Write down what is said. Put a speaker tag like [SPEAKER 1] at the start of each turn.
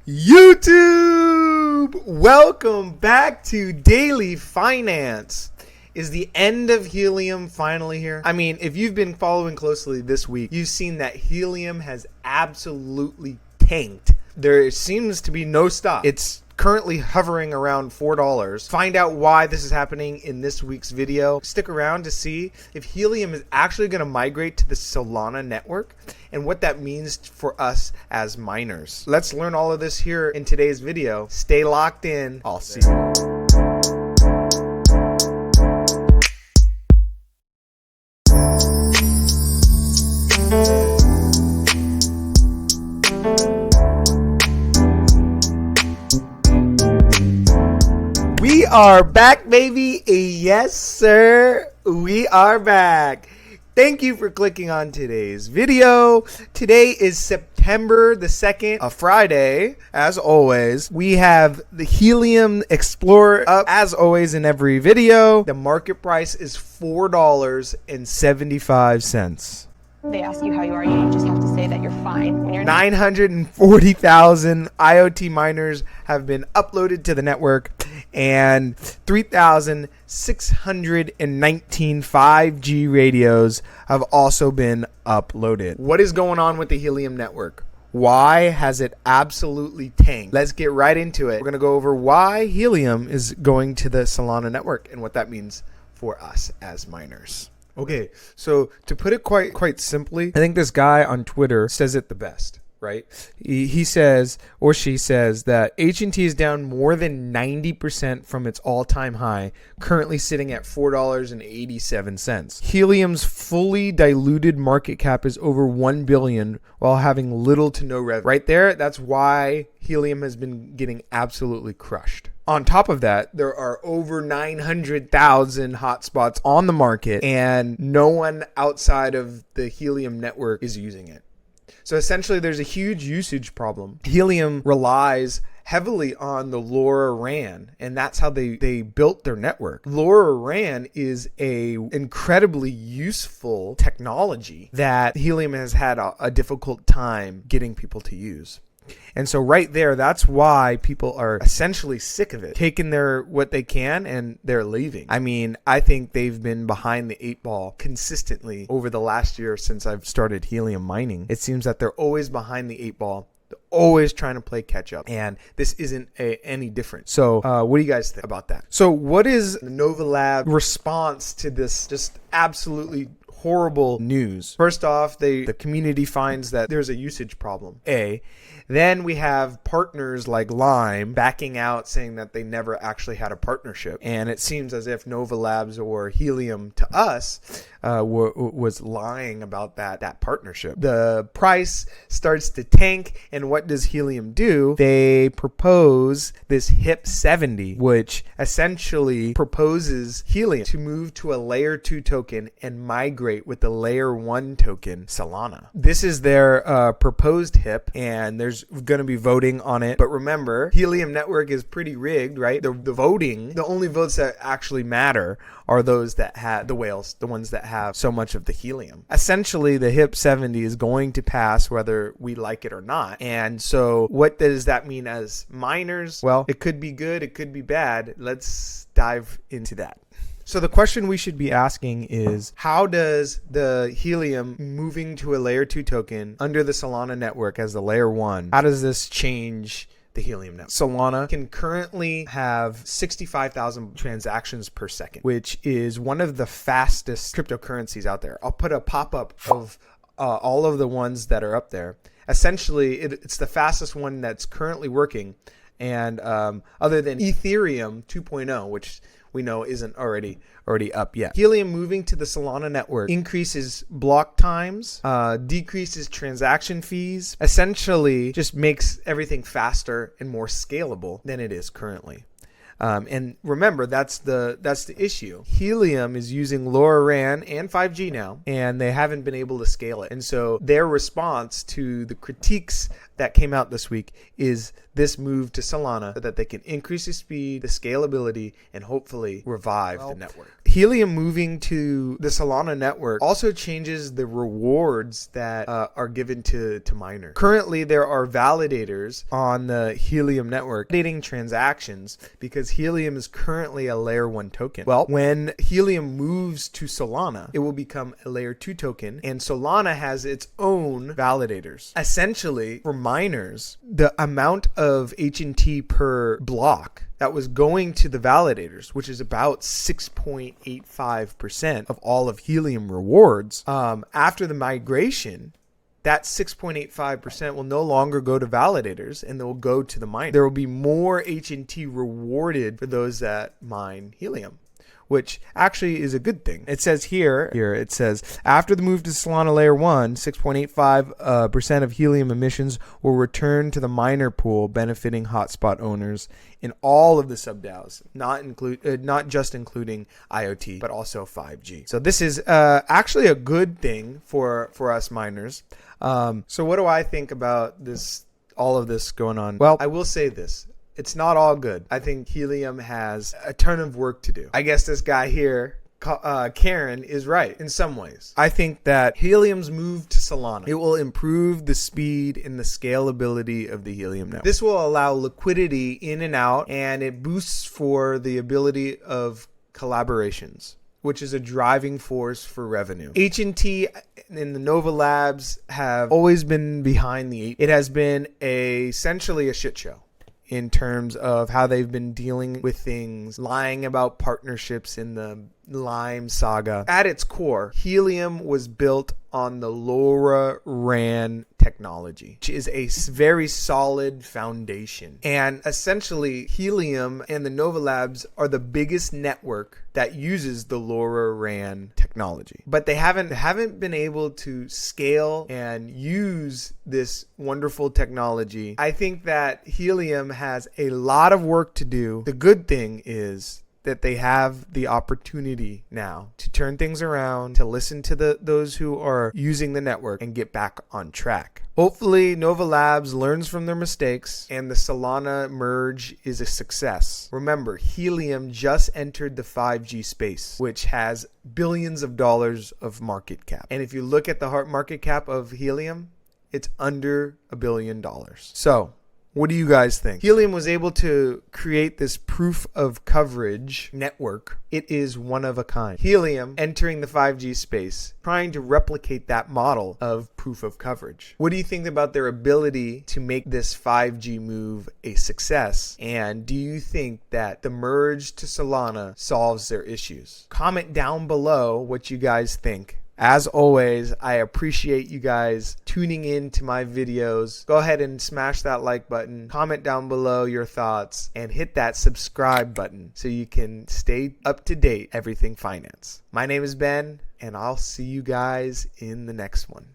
[SPEAKER 1] YouTube! Welcome back to Daily Finance. Is the end of Helium finally here? I mean, if you've been following closely this week, you've seen that Helium has absolutely tanked. There seems to be no stop. It's currently hovering around $4. Find out why this is happening in this week's video. Stick around to see if Helium is actually going to migrate to the Solana network and what that means for us as miners. Let's learn all of this here in today's video. Stay locked in. I'll see you. We are back, baby. Yes, sir. We are back. Thank you for clicking on today's video. Today is September the 2nd, a Friday. As always, we have the Helium Explorer up as always in every video. The market price is $4.75.
[SPEAKER 2] They ask you how you are, you just have to say that you're fine. When you're
[SPEAKER 1] 940,000 IoT miners have been uploaded to the network, and 3,619 5G radios have also been uploaded. What is going on with the Helium network? Why has it absolutely tanked? Let's get right into it. We're going to go over why Helium is going to the Solana network and what that means for us as miners. Okay, so to put it quite simply, I think this guy on Twitter says it the best, right? He says, or she says, that HNT is down more than 90% from its all-time high, currently sitting at $4.87. Helium's fully diluted market cap is over $1 billion while having little to no revenue. Right there, that's why Helium has been getting absolutely crushed. On top of that, there are over 900,000 hotspots on the market, and no one outside of the Helium network is using it. So essentially, there's a huge usage problem. Helium relies heavily on the LoRaWAN, and that's how they built their network. LoRaWAN is a incredibly useful technology that Helium has had a difficult time getting people to use. And so right there, that's why people are essentially sick of it, taking what they can and they're leaving. I mean, I think they've been behind the 8 ball consistently over the last year since I've started Helium mining. It seems that they're always behind the 8 ball. They're always trying to play catch up, and this isn't any different. So what do you guys think about that? So what is the Nova Lab response to this just absolutely horrible news? First off, the community finds that there's a usage problem. Then we have partners like Lime backing out, saying that they never actually had a partnership. And it seems as if Nova Labs or Helium to us was lying about that partnership. The price starts to tank, and what does Helium do? They propose this HIP 70, which essentially proposes Helium to move to a layer 2 token and migrate with the layer 1 token, Solana. This is their proposed HIP, and there's going to be voting on it. But remember, Helium network is pretty rigged, right? The voting, the only votes that actually matter are those that have the whales, the ones that have so much of the Helium. Essentially, the HIP 70 is going to pass whether we like it or not. And so what does that mean as miners? Well, it could be good, it could be bad. Let's dive into that. So the question we should be asking is, how does the Helium moving to a layer 2 token under the Solana network as the layer 1, how does this change the Helium network? Solana can currently have 65,000 transactions per second, which is one of the fastest cryptocurrencies out there. I'll put a pop-up of all of the ones that are up there. Essentially, it's the fastest one that's currently working, and other than Ethereum 2.0, which we know isn't already up yet. Helium moving to the Solana network increases block times, decreases transaction fees, essentially just makes everything faster and more scalable than it is currently. And remember, that's the issue. Helium is using LoRaWAN and 5G now, and they haven't been able to scale it. And so their response to the critiques that came out this week is this move to Solana so that they can increase the speed, the scalability, and hopefully revive the network. Helium moving to the Solana network also changes the rewards that are given to miners. Currently, there are validators on the Helium network validating transactions because Helium is currently a layer 1 token. Well, when Helium moves to Solana, it will become a layer 2 token, and Solana has its own validators. Essentially, for miners, the amount of HNT per block that was going to the validators, which is about 6.85% of all of Helium rewards, after the migration, that 6.85% will no longer go to validators and they'll go to the miner. There will be more HNT rewarded for those that mine Helium, which actually is a good thing. It says here it says, after the move to Solana Layer 1, 6.85% of Helium emissions will return to the miner pool, benefiting hotspot owners in all of the sub-DAOs, not just including IoT, but also 5G. So this is actually a good thing for us miners. So what do I think about all of this going on? Well, I will say this. It's not all good. I think Helium has a ton of work to do. I guess this guy here, Karen, is right in some ways. I think that Helium's move to Solana, it will improve the speed and the scalability of the Helium network. This will allow liquidity in and out, and it boosts for the ability of collaborations, which is a driving force for revenue. HNT and the Nova Labs have always been behind the eight. It has been essentially a shit show in terms of how they've been dealing with things, lying about partnerships in the Lime saga. At its core, Helium was built on the LoRaWAN technology, which is a very solid foundation. And essentially, Helium and the Nova Labs are the biggest network that uses the LoRaWAN technology. But they haven't been able to scale and use this wonderful technology. I think that Helium has a lot of work to do. The good thing is that they have the opportunity now to turn things around, to listen to those who are using the network and get back on track. Hopefully, Nova Labs learns from their mistakes and the Solana merge is a success. Remember, Helium just entered the 5G space, which has billions of dollars of market cap. And if you look at the market cap of Helium, it's under $1 billion. So, what do you guys think? Helium was able to create this proof of coverage network. It is one of a kind. Helium entering the 5G space, trying to replicate that model of proof of coverage. What do you think about their ability to make this 5G move a success? And do you think that the merge to Solana solves their issues? Comment down below what you guys think. As always, I appreciate you guys tuning in to my videos. Go ahead and smash that like button, comment down below your thoughts, and hit that subscribe button so you can stay up to date everything finance. My name is Ben, and I'll see you guys in the next one.